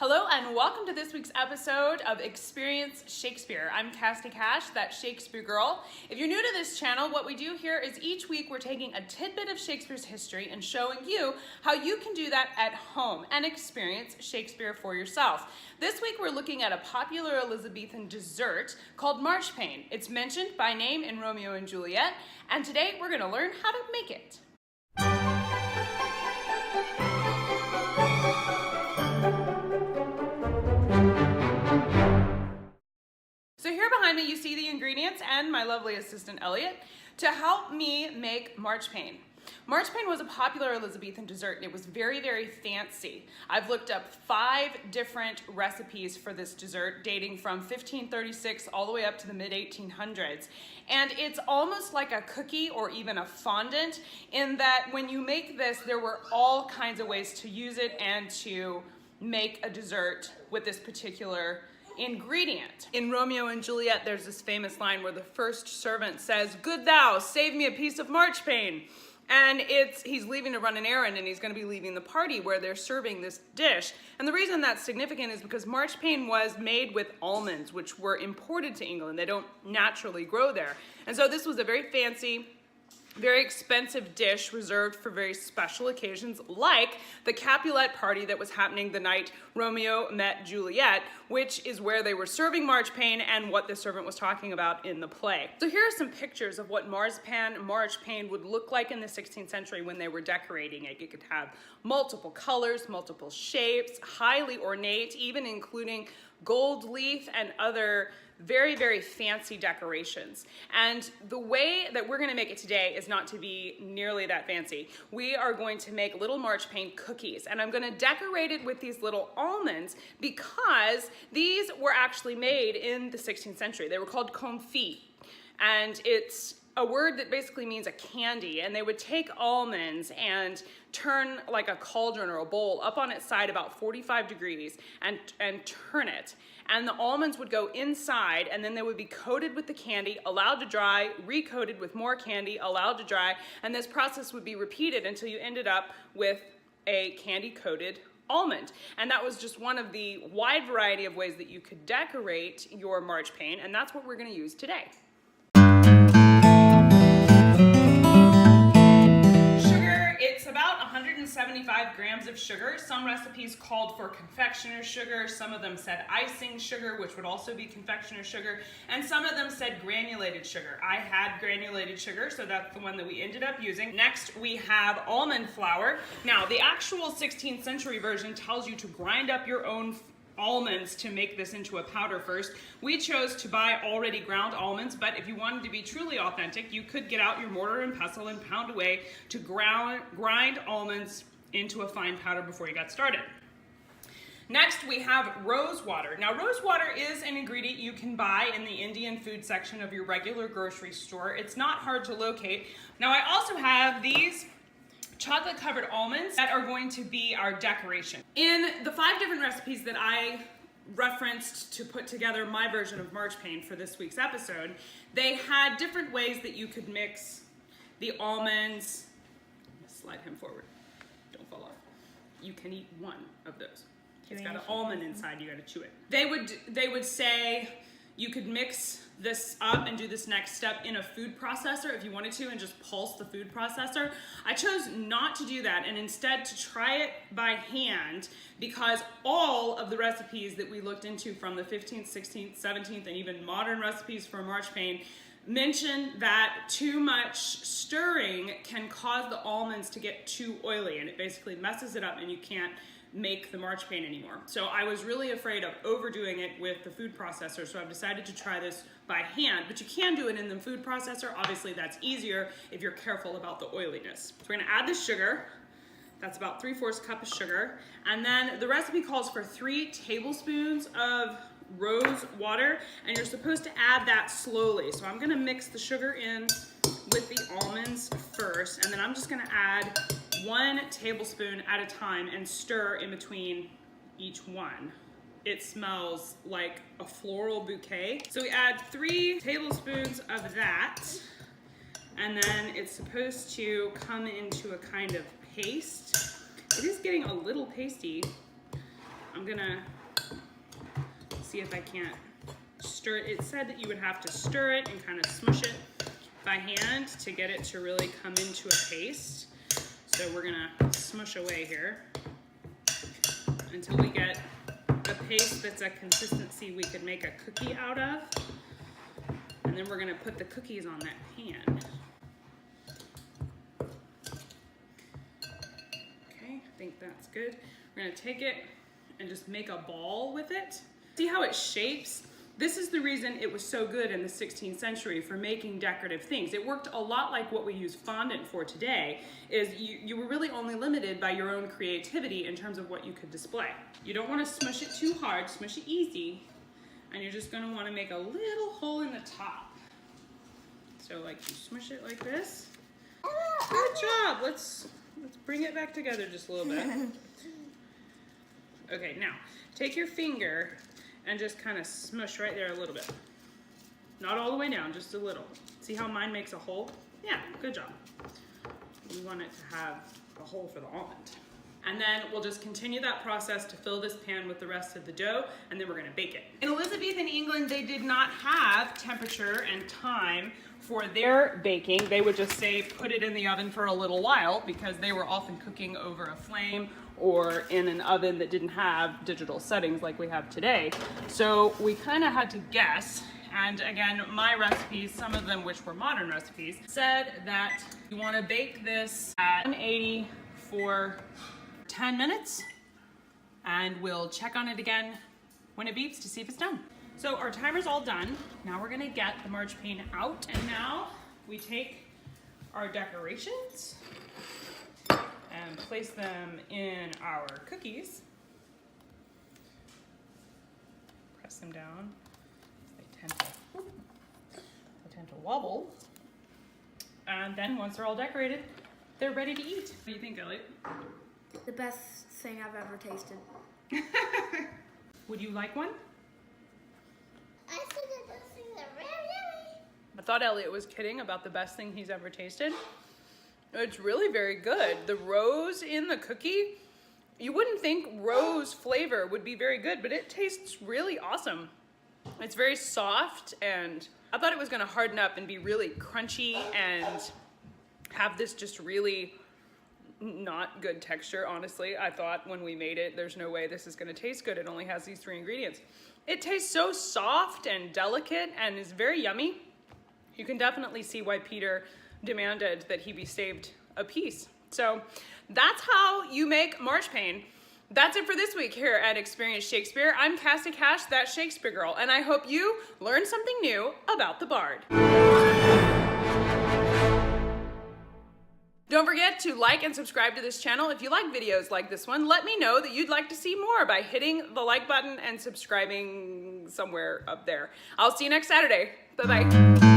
Hello and welcome to this week's episode of Experience Shakespeare. I'm Cassie Cash, that Shakespeare girl. If you're new to this channel, what we do here is each week we're taking a tidbit of Shakespeare's history and showing you how you can do that at home and experience Shakespeare for yourself. This week we're looking at a popular Elizabethan dessert called Marchpane. It's mentioned by name in Romeo and Juliet, and today we're going to learn how to make it. So here behind me you see the ingredients and my lovely assistant Elliot to help me make Marchpane. Marchpane was a popular Elizabethan dessert and it was very, very fancy. I've looked up 5 different recipes for this dessert dating from 1536 all the way up to the mid-1800s. And it's almost like a cookie or even a fondant in that when you make this, there were all kinds of ways to use it and to make a dessert with this particular ingredient. In Romeo and Juliet, there's this famous line where the first servant says, "Good thou, save me a piece of Marchpane." And he's leaving to run an errand and he's going to be leaving the party where they're serving this dish. And the reason that's significant is because Marchpane was made with almonds, which were imported to England. They don't naturally grow there. And so this was a very fancy, very expensive dish reserved for very special occasions, like the Capulet party that was happening the night Romeo met Juliet, which is where they were serving Marchpane and what the servant was talking about in the play. So here are some pictures of what Marchpane would look like in the 16th century when they were decorating it. You could have multiple colors, multiple shapes, highly ornate, even including gold leaf and other very, very fancy decorations. And the way that we're going to make it today is not to be nearly that fancy. We are going to make little Marchpane cookies, and I'm going to decorate it with these little almonds because these were actually made in the 16th century. They were called Comfit, and it's a word that basically means a candy, and they would take almonds and turn like a cauldron or a bowl up on its side about 45 degrees and turn it. And the almonds would go inside, and then they would be coated with the candy, allowed to dry, recoated with more candy, allowed to dry, and this process would be repeated until you ended up with a candy-coated almond. And that was just one of the wide variety of ways that you could decorate your Marchpane, and that's what we're going to use today. It's about 175 grams of sugar. Some recipes called for confectioner's sugar. Some of them said icing sugar, which would also be confectioner's sugar. And some of them said granulated sugar. I had granulated sugar, so that's the one that we ended up using. Next, we have almond flour. Now, the actual 16th century version tells you to grind up your own almonds to make this into a powder first. We chose to buy already ground almonds, but if you wanted to be truly authentic, you could get out your mortar and pestle and pound away to grind almonds into a fine powder before you got started. Next, we have rose water. Now, rose water is an ingredient you can buy in the Indian food section of your regular grocery store. It's not hard to locate. Now, I also have these chocolate covered almonds that are going to be our decoration. In the 5 different recipes that I referenced to put together my version of Marchpane for this week's episode, they had different ways that you could mix the almonds. Slide him forward, don't fall off. You can eat one of those. It's got an almond inside, you gotta chew it. They would say you could mix this up and do this next step in a food processor if you wanted to and just pulse the food processor. I chose not to do that and instead to try it by hand because all of the recipes that we looked into from the 15th, 16th, 17th, and even modern recipes for Marchpane mention that too much stirring can cause the almonds to get too oily and it basically messes it up and you can't make the Marchpane anymore. So I was really afraid of overdoing it with the food processor, so I've decided to try this by hand, but you can do it in the food processor. Obviously that's easier if you're careful about the oiliness. So we're gonna add the sugar. That's about 3/4 cup of sugar. And then the recipe calls for 3 tablespoons of rose water, and you're supposed to add that slowly. So I'm gonna mix the sugar in with the almonds first, and then I'm just gonna add 1 tablespoon at a time and stir in between each one. It smells like a floral bouquet. So we add 3 tablespoons of that, and then it's supposed to come into a kind of paste. It is getting a little pasty, I'm gonna see if I can't stir it. It said that you would have to stir it and kind of smush it by hand to get it to really come into a paste. So we're gonna smush away here until we get a paste that's a consistency we could make a cookie out of. And then we're gonna put the cookies on that pan. Okay, I think that's good. We're gonna take it and just make a ball with it. See how it shapes? This is the reason it was so good in the 16th century for making decorative things. It worked a lot like what we use fondant for today, is you were really only limited by your own creativity in terms of what you could display. You don't want to smush it too hard, smush it easy, and you're just going to want to make a little hole in the top. So like you smush it like this. Good job. Let's bring it back together just a little bit. Okay, now take your finger and just kind of smush right there a little bit. Not all the way down, just a little. See how mine makes a hole? Yeah, good job. We want it to have a hole for the almond. And then we'll just continue that process to fill this pan with the rest of the dough, and then we're gonna bake it. In Elizabethan England, they did not have temperature and time for their baking. They would just say, put it in the oven for a little while, because they were often cooking over a flame or in an oven that didn't have digital settings like we have today. So we kind of had to guess. And again, my recipes, some of them which were modern recipes, said that you want to bake this at 180 for 10 minutes, and we'll check on it again when it beeps to see if it's done. So our timer's all done. Now we're gonna get the marchpane out, and now we take our decorations and place them in our cookies. Press them down. They tend to wobble. And then once they're all decorated, they're ready to eat. What do you think, Elliot? The best thing I've ever tasted. Would you like one? I said the best things are very yummy. I thought Elliot was kidding about the best thing he's ever tasted. It's really very good. The rose in the cookie, you wouldn't think rose flavor would be very good, but it tastes really awesome. It's very soft, and I thought it was gonna harden up and be really crunchy and have this just really not good texture, honestly. I thought when we made it, there's no way this is gonna taste good. It only has these 3 ingredients. It tastes so soft and delicate and is very yummy. You can definitely see why Peter demanded that he be saved a piece. So that's how you make marchpane. That's it for this week here at Experience Shakespeare. I'm Cassie Cash, that Shakespeare girl, and I hope you learned something new about the Bard. Don't forget to like and subscribe to this channel. If you like videos like this one, let me know that you'd like to see more by hitting the like button and subscribing somewhere up there. I'll see you next Saturday. Bye-bye.